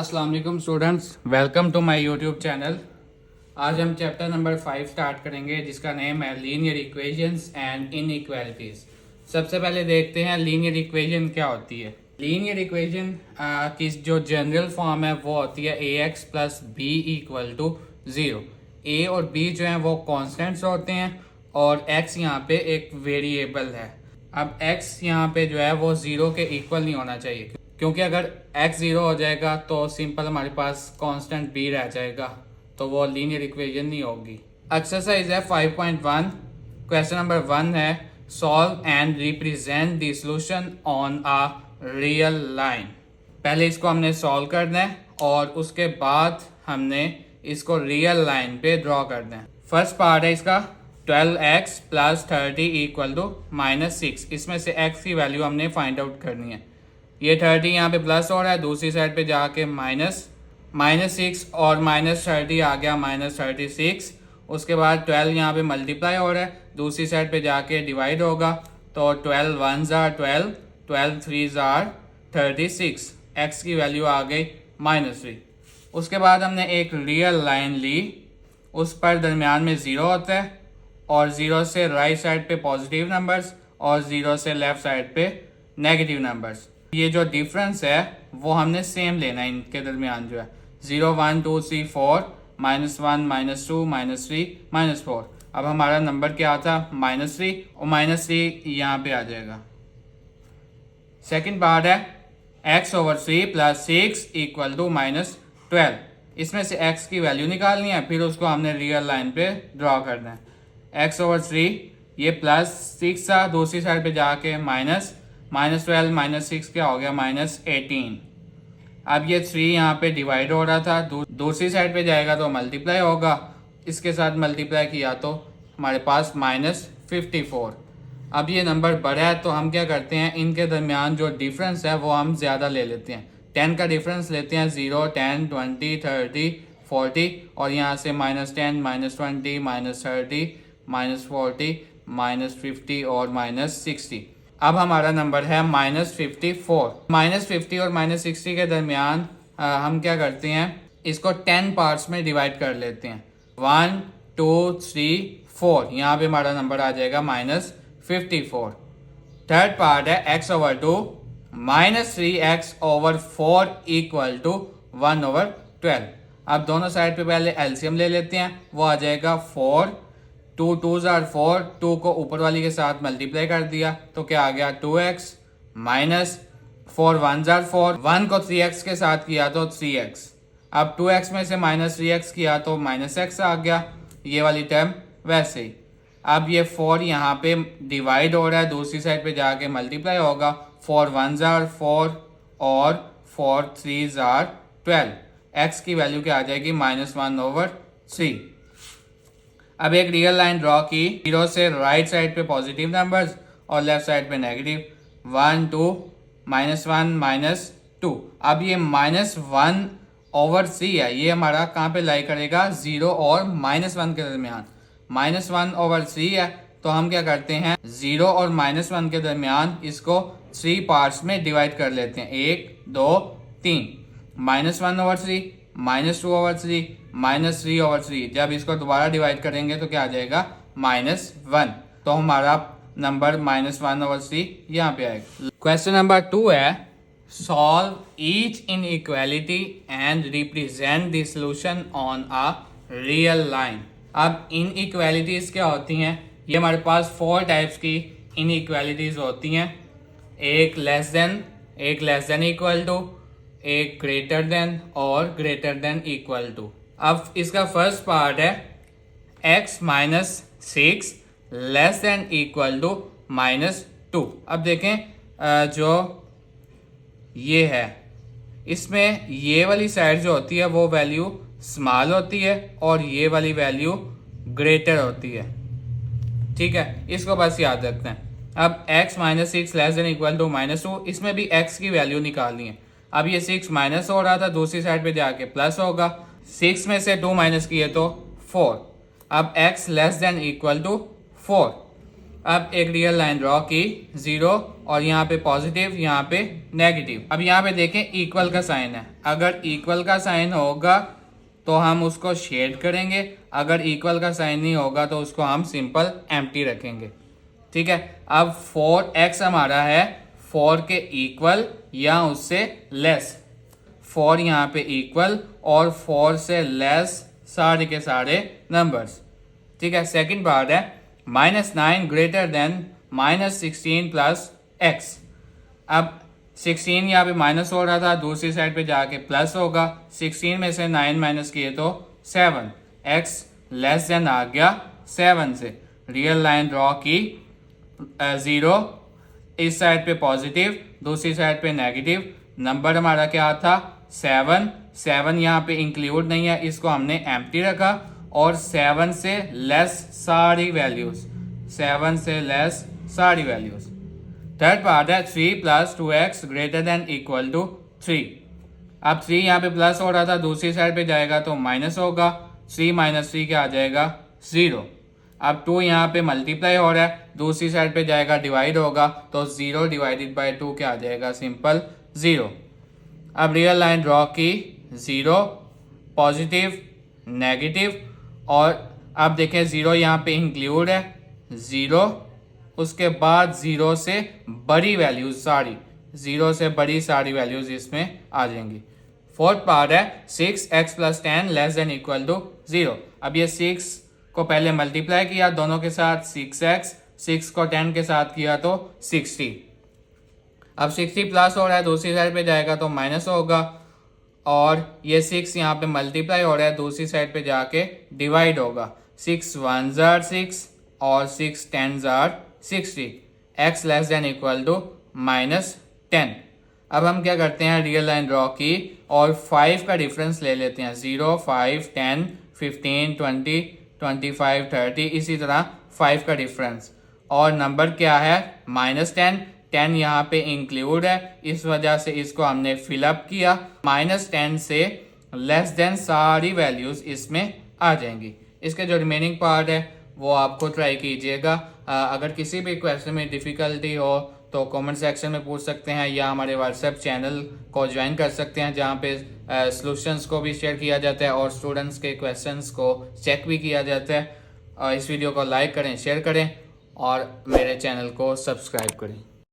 अस्सलाम वालेकुम students, welcome to my YouTube channel. आज हम चैप्टर नंबर 5 स्टार्ट करेंगे जिसका नेम है लीनियर इक्वेशंस एंड इनइक्वालिटीज। सबसे पहले देखते हैं लीनियर इक्वेशन क्या होती है। लीनियर इक्वेशन की जो जनरल फॉर्म है वो होती है ax plus B equal to 0। A और बी जो हैं वो कॉन्स्टेंट्स होते हैं और x यहाँ पे एक वेरिएबल है। अब x यहाँ पे जो है वो 0 के इक्वल नहीं होना चाहिए, क्योंकि अगर x 0 हो जाएगा तो सिंपल हमारे पास कांस्टेंट b रह जाएगा, तो वो लीनियर इक्वेशन नहीं होगी। एक्सरसाइज है 5.1। क्वेश्चन नंबर 1 है solve and represent the solution on a real line. पहले इसको हमने सॉल्व करना है और उसके बाद हमने इसको रियल लाइन पे ड्रॉ करना है। फर्स्ट पार्ट है इसका 12x प्लस 30 इक्वल टू -6। इसमें से x की वैल्यू हमने फाइंड आउट करनी है। ये 30 यहाँ पे प्लस हो रहा है, दूसरी साइड पे जाके -6 और -30 आ गया -36। उसके बाद 12 यहाँ पे मल्टीप्लाई हो रहा है, दूसरी साइड पे जाके डिवाइड होगा, तो 12 1s are 12, 12 3s are 36। x की वैल्यू आ गई -3। उसके बाद हमने एक रियल लाइन ली, उस पर दरमियान में 0 होता है और 0 से राइट साइड पे पॉजिटिव नंबर्स और 0 से लेफ्ट साइड पे नेगेटिव नंबर्स। ये जो डिफरेंस है वो हमने सेम लेना है इनके दरमियान जो है 0 1 2 3 4 -1 -2 -3 -4। अब हमारा नंबर क्या था -3 और -3 यहाँ पे आ जाएगा। सेकंड पार्ट है x/3 प्लस 6 इक्वल टू -12। इसमें से x की वैल्यू निकालनी है, फिर उसको हमने रियल लाइन पे ड्रॉ करना है। x/3 ये +6 था, दूसरी साइड पे जाके -12 -6 क्या हो गया -18। अब ये 3 यहाँ पे डिवाइड हो रहा था, दूसरी साइड पे जाएगा तो मल्टीप्लाई होगा, इसके साथ मल्टीप्लाई किया तो हमारे पास -54। अब ये नंबर बड़ा है तो हम क्या करते हैं, इनके दरमियान जो डिफरेंस है वो हम ज़्यादा ले लेते हैं। 10 का डिफरेंस लेते हैं, 0 10 20 30 40 और यहाँ से -10 -20 -30 -40 -50 और -60। अब हमारा नंबर है -54। -50 और -60 के दरमियान हम क्या करते हैं, इसको 10 पार्ट्स में डिवाइड कर लेते हैं। 1 2 3 4, यहाँ पे हमारा नंबर आ जाएगा -54। थर्ड पार्ट है x/2 -3x/4 इक्वल टू 1/12। अब दोनों साइड पे पहले एलसीएम ले लेते हैं, वो आ जाएगा 4। 2 2s are 4, 2 को ऊपर वाली के साथ मल्टीप्लाई कर दिया तो क्या आ गया 2x माइनस 4 1s are 4, 1 को 3x के साथ किया तो 3x। अब 2x में से -3x किया तो -x आ गया, ये वाली टर्म वैसे ही। अब ये 4 यहाँ पे डिवाइड हो रहा है, दूसरी साइड पे जाके मल्टीप्लाई होगा, 4 1s are 4 और 4 3s are 12। x की वैल्यू क्या आ जाएगी -1/3। अब एक रियल लाइन ड्रॉ की, 0 से राइट साइड पे पॉजिटिव नंबर्स और लेफ्ट साइड पे नेगेटिव, 1 2 -1 -2। अब ये -1/3 है, ये हमारा कहाँ पे लाई करेगा 0 और -1 के दरमियान। -1/3 है तो हम क्या करते हैं 0 और -1 के दरमियान इसको 3 पार्ट्स में डिवाइड कर लेते हैं, 1 2 3। -1/3 -2/3 -3/3। जब इसको दोबारा डिवाइड करेंगे तो क्या आ जाएगा -1, तो हमारा नंबर -1/3 यहाँ पे आएगा। क्वेश्चन नंबर 2 है solve each inequality and represent the solution on a real line. अब इनइक्वालिटीज क्या होती हैं, ये हमारे पास 4 टाइप्स की इनइक्वालिटीज होती हैं। एक लेस देन इक्वल टू, एक ग्रेटर देन और ग्रेटर देन इक्वल टू। अब इसका फर्स्ट पार्ट है x -6 less than equal to -2। अब देखें जो ये है, इसमें ये वाली साइड जो होती है वो वैल्यू स्मॉल होती है और ये वाली वैल्यू ग्रेटर होती है, ठीक है, इसको बस याद रखना है। अब x -6 less than equal to -2, इसमें भी x की वैल्यू निकालनी है। अब ये 6 माइनस हो रहा था, दूसरी साइड पे जाके प्लस होगा, 6 में से 2 माइनस किए तो 4। अब x less than equal to 4। अब एक रियल लाइन ड्रॉ की, 0 और यहाँ पे पॉजिटिव, यहाँ पे नेगेटिव। अब यहाँ पे देखें इक्वल का साइन है, अगर इक्वल का साइन होगा तो हम उसको शेड करेंगे, अगर इक्वल का साइन नहीं होगा तो उसको हम सिंपल एम्प्टी रखेंगे। ठीक है, अब 4x हमारा है 4 के इक्वल या उससे लेस, 4 यहाँ पे इक्वल और 4 से लेस सारे के सारे नंबर्स। ठीक है, सेकंड पार्ट है -9 ग्रेटर देन -16 प्लस x। अब 16 यहाँ पे माइनस हो रहा था, दूसरी साइड पे जाके प्लस होगा, 16 में से 9 माइनस किए तो 7, x लेस देन आ गया 7 से। रियल लाइन ड्रॉ की, 0 इस साइड पे पॉजिटिव, दूसरी साइड पे नेगेटिव। नंबर हमारा क्या था 7, 7 यहाँ पे इंक्लूड नहीं है, इसको हमने एम्प्टी रखा और 7 से लेस सारी वैल्यूज, 7 से लेस सारी वैल्यूज। थर्ड पार्ट है 3 + 2x greater than equal to 3। अब 3 यहाँ पे प्लस हो रहा था, दूसरी साइड पे जाएगा तो माइनस होगा, 3 - 3 क्या आ जाएगा 0। अब 2 यहाँ पे मल्टीप्लाई हो रहा है, दूसरी साइड पे जाएगा डिवाइड होगा तो 0 डिवाइडेड बाय 2 क्या आ जाएगा सिंपल 0। अब रियल लाइन ड्रॉ की, 0 पॉजिटिव नेगेटिव और अब देखें 0 यहाँ पे इंक्लूड है, 0 उसके बाद 0 से बड़ी वैल्यूज सारी, 0 से बड़ी सारी वैल्यूज इसमें आ जाएंगी। फोर्थ पार्ट है 6x + 10 less than equal to 0। अब ये 6 को पहले मल्टीप्लाई किया दोनों के साथ 6x, 6 को 10 के साथ किया तो 60। अब 60 प्लस हो रहा है, दूसरी साइड पे जाएगा तो माइनस होगा और ये 6 यहाँ पे मल्टीप्लाई हो रहा है, दूसरी साइड पे जाके डिवाइड होगा, 6 1s are 6 और 6 10s are 60। x less than equal to -10। अब हम क्या करते हैं, रियल लाइन ड्रॉ की और 5 का डिफरेंस ले लेते हैं, 0 5 10 15 20 25 30, इसी तरह 5 का डिफरेंस और नंबर क्या है -10। 10 यहाँ पे इंक्लूड है, इस वजह से इसको हमने फिलअप किया, -10 से लेस देन सारी वैल्यूज इसमें आ जाएंगी। इसके जो रिमेनिंग पार्ट है वो आपको ट्राई कीजिएगा। अगर किसी भी क्वेश्चन में डिफ़िकल्टी हो तो कमेंट सेक्शन में पूछ सकते हैं या हमारे व्हाट्सएप चैनल को ज्वाइन कर सकते हैं, जहाँ पे सॉल्यूशंस को भी शेयर किया जाता है और स्टूडेंट्स के क्वेश्चंस को चेक भी किया जाता है। इस वीडियो को लाइक करें, शेयर करें और मेरे चैनल को सब्सक्राइब करें।